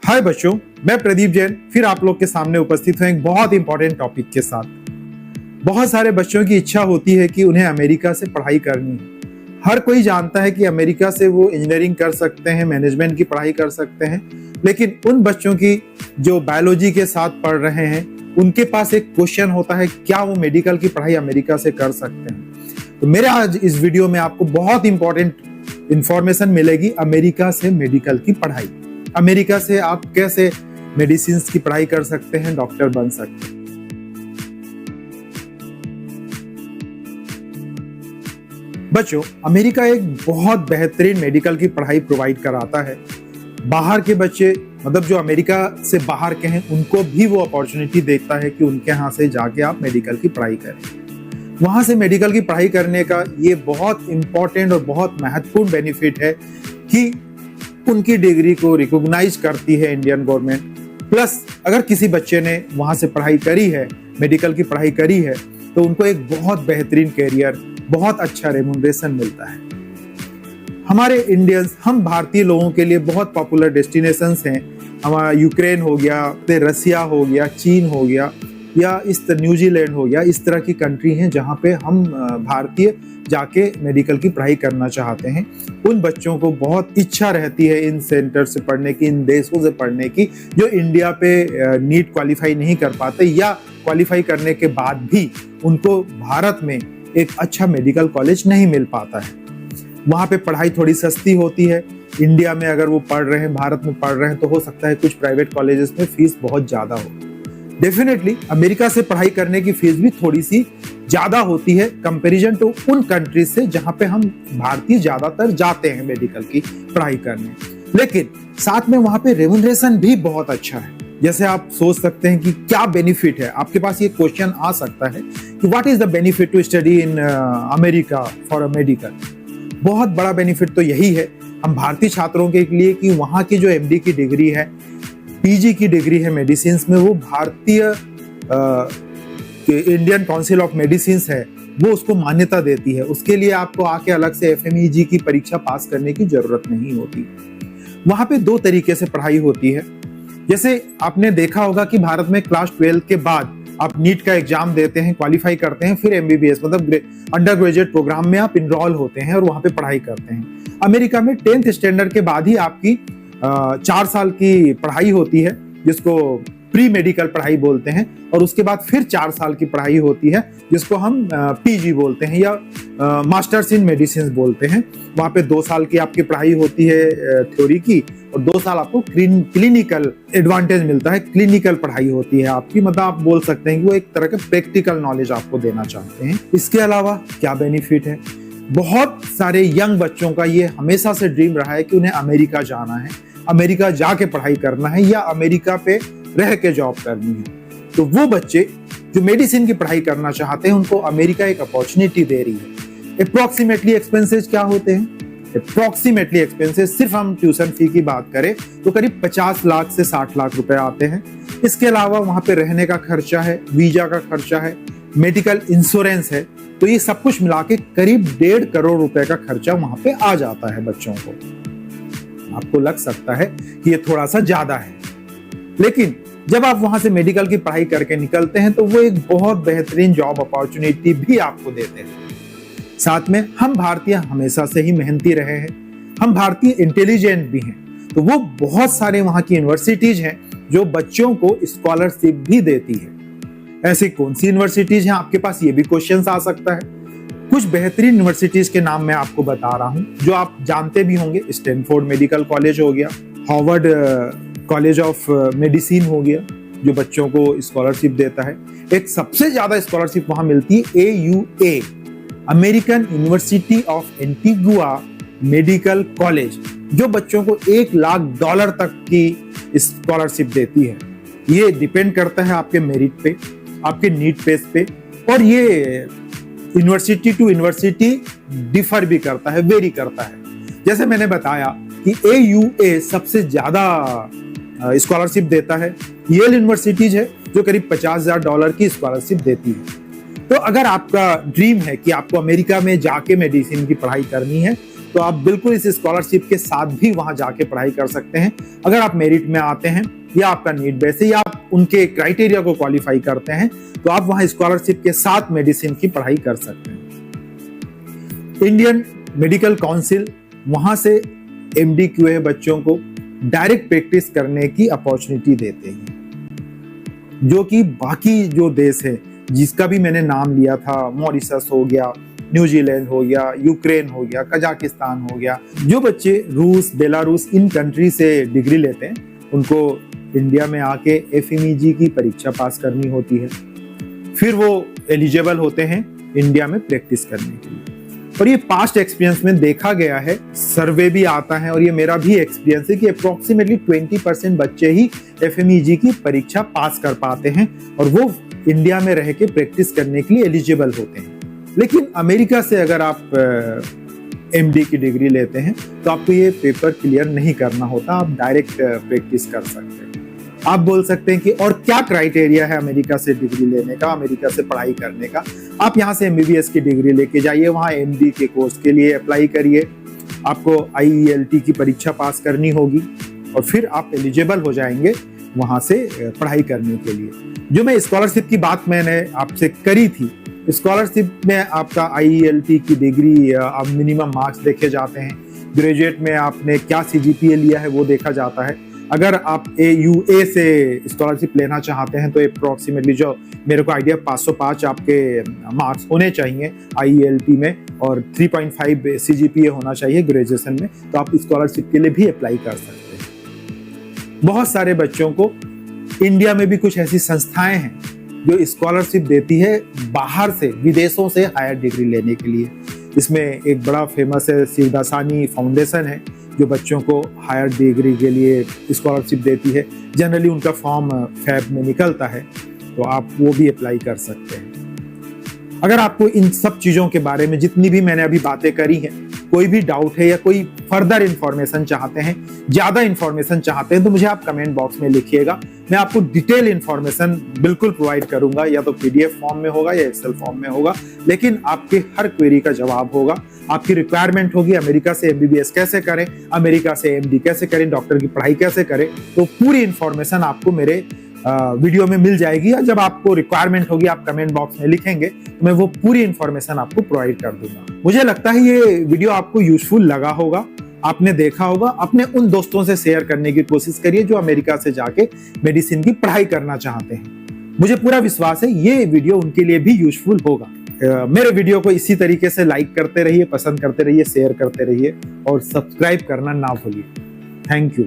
हाय बच्चों, मैं प्रदीप जैन फिर आप लोग के सामने उपस्थित हूं एक बहुत इंपॉर्टेंट टॉपिक के साथ। बहुत सारे बच्चों की इच्छा होती है कि उन्हें अमेरिका से पढ़ाई करनी है। हर कोई जानता है कि अमेरिका से वो इंजीनियरिंग कर सकते हैं, मैनेजमेंट की पढ़ाई कर सकते हैं, लेकिन उन बच्चों की जो बायोलॉजी के साथ पढ़ रहे हैं उनके पास एक क्वेश्चन होता है, क्या वो मेडिकल की पढ़ाई अमेरिका से कर सकते हैं। तो मेरे आज इस वीडियो में आपको बहुत इंपॉर्टेंट इंफॉर्मेशन मिलेगी अमेरिका से मेडिकल की पढ़ाई। अमेरिका से आप कैसे मेडिसिन की पढ़ाई कर सकते हैं, डॉक्टर बन सकते हैं। बच्चों, अमेरिका एक बहुत बेहतरीन मेडिकल की पढ़ाई प्रोवाइड कराता है। बाहर के बच्चे, मतलब जो अमेरिका से बाहर के हैं, उनको भी वो अपॉर्चुनिटी देता है कि उनके यहाँ से जाके आप मेडिकल की पढ़ाई करें। वहां से मेडिकल की पढ़ाई करने का ये बहुत इंपॉर्टेंट और बहुत महत्वपूर्ण बेनिफिट है कि उनकी डिग्री को रिकॉग्नाइज करती है इंडियन गवर्नमेंट। प्लस अगर किसी बच्चे ने वहां से पढ़ाई करी है, मेडिकल की पढ़ाई करी है, तो उनको एक बहुत बेहतरीन कैरियर, बहुत अच्छा रेम्यूनरेशन मिलता है। हमारे इंडियंस, हम भारतीय लोगों के लिए बहुत पॉपुलर डेस्टिनेशंस हैं। हमारा यूक्रेन हो गया, रसिया हो गया, चीन हो गया, या न्यूजीलैंड हो गया, इस तरह की कंट्री हैं जहाँ पे हम भारतीय जाके मेडिकल की पढ़ाई करना चाहते हैं। उन बच्चों को बहुत इच्छा रहती है इन सेंटर से पढ़ने की, इन देशों से पढ़ने की, जो इंडिया पे नीट क्वालिफाई नहीं कर पाते, या क्वालिफाई करने के बाद भी उनको भारत में एक अच्छा मेडिकल कॉलेज नहीं मिल पाता है। वहाँ पे पढ़ाई थोड़ी सस्ती होती है। इंडिया में अगर वो पढ़ रहे हैं, भारत में पढ़ रहे हैं, तो हो सकता है कुछ प्राइवेट कॉलेजेस में फीस बहुत ज्यादा हो। डेफिनेटली अमेरिका से पढ़ाई करने की फीस भी थोड़ी सी ज्यादा होती है कंपैरिजन टू उन कंट्रीज से जहां पे हम भारतीय ज्यादातर जाते हैं मेडिकल की पढ़ाई करने, लेकिन साथ में वहां पे रेम्यूनरेशन भी बहुत अच्छा है। जैसे आप सोच सकते हैं कि क्या बेनिफिट है, आपके पास ये क्वेश्चन आ सकता है कि what is the benefit to study in America for a medical. बहुत बड़ा बेनिफिट तो यही है हम भारतीय छात्रों के लिए कि वहां की जो एमडी की डिग्री है, पीजी की डिग्री है मेडिसिन में, वो भारतीय इंडियन काउंसिल ऑफ मेडिसिन है, वो उसको मान्यता देती है। उसके लिए आपको आके अलग से एफएमईजी की परीक्षा पास करने की जरूरत नहीं होती। वहां पे दो तरीके से पढ़ाई होती है। जैसे आपने देखा होगा कि भारत में क्लास 12 के बाद आप नीट का एग्जाम देते हैं, क्वालिफाई करते हैं, फिर एमबीबीएस मतलब अंडर ग्रेजुएट प्रोग्राम में आप इनरोल होते हैं और वहां पे पढ़ाई करते हैं। अमेरिका में 10th स्टैंडर्ड के बाद ही आपकी 4 साल की पढ़ाई होती है, जिसको प्री मेडिकल पढ़ाई बोलते हैं, और उसके बाद फिर 4 साल की पढ़ाई होती है जिसको हम पीजी बोलते हैं या मास्टर्स इन मेडिसिन बोलते हैं। वहाँ पे 2 साल की आपकी पढ़ाई होती है थ्योरी की, और 2 साल आपको क्लिनिकल एडवांटेज मिलता है, क्लिनिकल पढ़ाई होती है आपकी। मतलब आप बोल सकते हैं कि वो एक तरह का प्रैक्टिकल नॉलेज आपको देना चाहते हैं। इसके अलावा क्या बेनिफिट है, बहुत सारे यंग बच्चों का ये हमेशा से ड्रीम रहा है कि उन्हें अमेरिका जाना है, अमेरिका जाके पढ़ाई करना है, या अमेरिका पे रह के जॉब करनी है। तो वो बच्चे जो मेडिसिन की पढ़ाई करना चाहते हैं, उनको अमेरिका एक अपॉर्चुनिटी दे रही है। अप्रोक्सीमेटली एक्सपेंसेस क्या होते हैं? अप्रोक्सीमेटली एक्सपेंसेस, सिर्फ हम ट्यूशन फी की बात करें तो करीब 50 लाख से 60 लाख रुपए आते हैं। इसके अलावा वहां पे रहने का खर्चा है, वीजा का खर्चा है, मेडिकल इंश्योरेंस है, तो ये सब कुछ मिला के करीब 1.5 करोड़ रुपए का खर्चा वहां पे आ जाता है बच्चों को। आपको लग सकता है कि ये थोड़ा सा ज्यादा है, लेकिन जब आप वहां से मेडिकल की पढ़ाई करके निकलते हैं तो वो एक बहुत बेहतरीन जॉब अपॉर्चुनिटी भी आपको देते हैं। साथ में हम भारतीय हमेशा से ही मेहनती रहे हैं, हम भारतीय इंटेलिजेंट भी हैं, तो वो बहुत सारे वहां की यूनिवर्सिटीज हैं जो बच्चों को स्कॉलरशिप भी देती है। ऐसी कौन सी यूनिवर्सिटीज हैं, आपके पास ये भी क्वेश्चन आ सकता है। कुछ बेहतरीन यूनिवर्सिटीज के नाम मैं आपको बता रहा हूं जो आप जानते भी होंगे। स्टैनफोर्ड मेडिकल कॉलेज हो गया, हार्वर्ड कॉलेज ऑफ मेडिसिन हो गया, जो बच्चों को स्कॉलरशिप देता है। एक सबसे ज्यादा स्कॉलरशिप वहां मिलती है AUA, American university of Antigua medical college, जो बच्चों को $1 लाख तक की स्कॉलरशिप देती है। ये डिपेंड करता है आपके मेरिट पे, आपके नीट पेस पे, और ये यूनिवर्सिटी टू यूनिवर्सिटी डिफर भी करता है, वेरी करता है। जैसे मैंने बताया कि AUA सबसे ज्यादा स्कॉलरशिप देता है। येल यूनिवर्सिटीज है जो करीब $50,000 की स्कॉलरशिप देती है। तो अगर आपका ड्रीम है कि आपको अमेरिका में जाके मेडिसिन की पढ़ाई करनी है, तो तो आप बिल्कुल इस स्कॉलरशिप के साथ भी वहां जाके पढ़ाई कर सकते हैं। अगर आप मेरिट में आते हैं या आपका नीट बेस है या आप उनके क्राइटेरिया को क्वालिफाई करते हैं तो आप वहां स्कॉलरशिप के साथ मेडिसिन की पढ़ाई कर सकते हैं। इंडियन मेडिकल काउंसिल वहां से एमडी किए हुए बच्चों को डायरेक्ट प्रैक्टिस करने की अपॉर्चुनिटी देते हैं, जो कि बाकी जो देश है जिसका भी मैंने नाम लिया था, मॉरिशस हो गया, न्यूजीलैंड हो गया, यूक्रेन हो गया, कजाकिस्तान हो गया, जो बच्चे रूस, बेलारूस इन कंट्री से डिग्री लेते हैं उनको इंडिया में आके एफएमईजी की परीक्षा पास करनी होती है, फिर वो एलिजिबल होते हैं इंडिया में प्रैक्टिस करने के लिए। और ये पास्ट एक्सपीरियंस में देखा गया है, सर्वे भी आता है और ये मेरा भी एक्सपीरियंस है कि अप्रोक्सीमेटली 20% बच्चे ही एफएमईजी की परीक्षा पास कर पाते हैं और वो इंडिया में रह के प्रैक्टिस करने के लिए एलिजिबल होते हैं। लेकिन अमेरिका से अगर आप एमडी की डिग्री लेते हैं तो आपको ये पेपर क्लियर नहीं करना होता, आप डायरेक्ट प्रैक्टिस कर सकते हैं। आप बोल सकते हैं कि और क्या क्राइटेरिया है अमेरिका से डिग्री लेने का, अमेरिका से पढ़ाई करने का। आप यहाँ से एमबीबीएस की डिग्री लेके जाइए, वहाँ एमडी के कोर्स के लिए अप्लाई करिए, आपको IELT की परीक्षा पास करनी होगी और फिर आप एलिजिबल हो जाएंगे वहाँ से पढ़ाई करने के लिए। जो मैं स्कॉलरशिप की बात मैंने आपसे करी थी, स्कॉलरशिप में आपका IELT की डिग्री, अब मिनिमम मार्क्स देखे जाते हैं, ग्रेजुएट में आपने क्या CGPA लिया है वो देखा जाता है। अगर आप AUA से स्कॉलरशिप लेना चाहते हैं तो अप्रोक्सीमेटली जो मेरे को आइडिया 505 आपके मार्क्स होने चाहिए IELT में और 3.5 CGPA होना चाहिए ग्रेजुएशन में, तो आप स्कॉलरशिप के लिए भी अप्लाई कर सकते हैं। बहुत सारे बच्चों को इंडिया में भी कुछ ऐसी संस्थाएं हैं जो स्कॉलरशिप देती है बाहर से, विदेशों से हायर डिग्री लेने के लिए। इसमें एक बड़ा फेमस है शिवदासानी फाउंडेशन है जो बच्चों को हायर डिग्री के लिए स्कॉलरशिप देती है। जनरली उनका फॉर्म फैब में निकलता है, तो आप वो भी अप्लाई कर सकते हैं। अगर आपको इन सब चीज़ों के बारे में जितनी भी मैंने अभी बातें करी हैं कोई भी डाउट है या कोई फर्दर इंफॉर्मेशन चाहते हैं, ज़्यादा इंफॉर्मेशन चाहते हैं, तो मुझे आप कमेंट बॉक्स में लिखिएगा। मैं आपको डिटेल इंफॉर्मेशन बिल्कुल प्रोवाइड करूंगा, या तो PDF फॉर्म में होगा या एक्सेल फॉर्म में होगा, लेकिन आपके हर क्वेरी का जवाब होगा। आपकी रिक्वायरमेंट होगी अमेरिका से MBBS कैसे करें, अमेरिका से MD कैसे करें, डॉक्टर की पढ़ाई कैसे करें, तो पूरी इंफॉर्मेशन आपको मेरे वीडियो में मिल जाएगी। या जब आपको रिक्वायरमेंट होगी आप कमेंट बॉक्स में लिखेंगे तो मैं वो पूरी इंफॉर्मेशन आपको प्रोवाइड कर दूंगा। मुझे लगता है ये वीडियो आपको यूजफुल लगा होगा, आपने देखा होगा। अपने उन दोस्तों से शेयर करने की कोशिश करिए जो अमेरिका से जाके मेडिसिन की पढ़ाई करना चाहते हैं। मुझे पूरा विश्वास है ये वीडियो उनके लिए भी यूजफुल होगा। मेरे वीडियो को इसी तरीके से लाइक करते रहिए, पसंद करते रहिए, शेयर करते रहिए और सब्सक्राइब करना ना भूलिए। Thank you.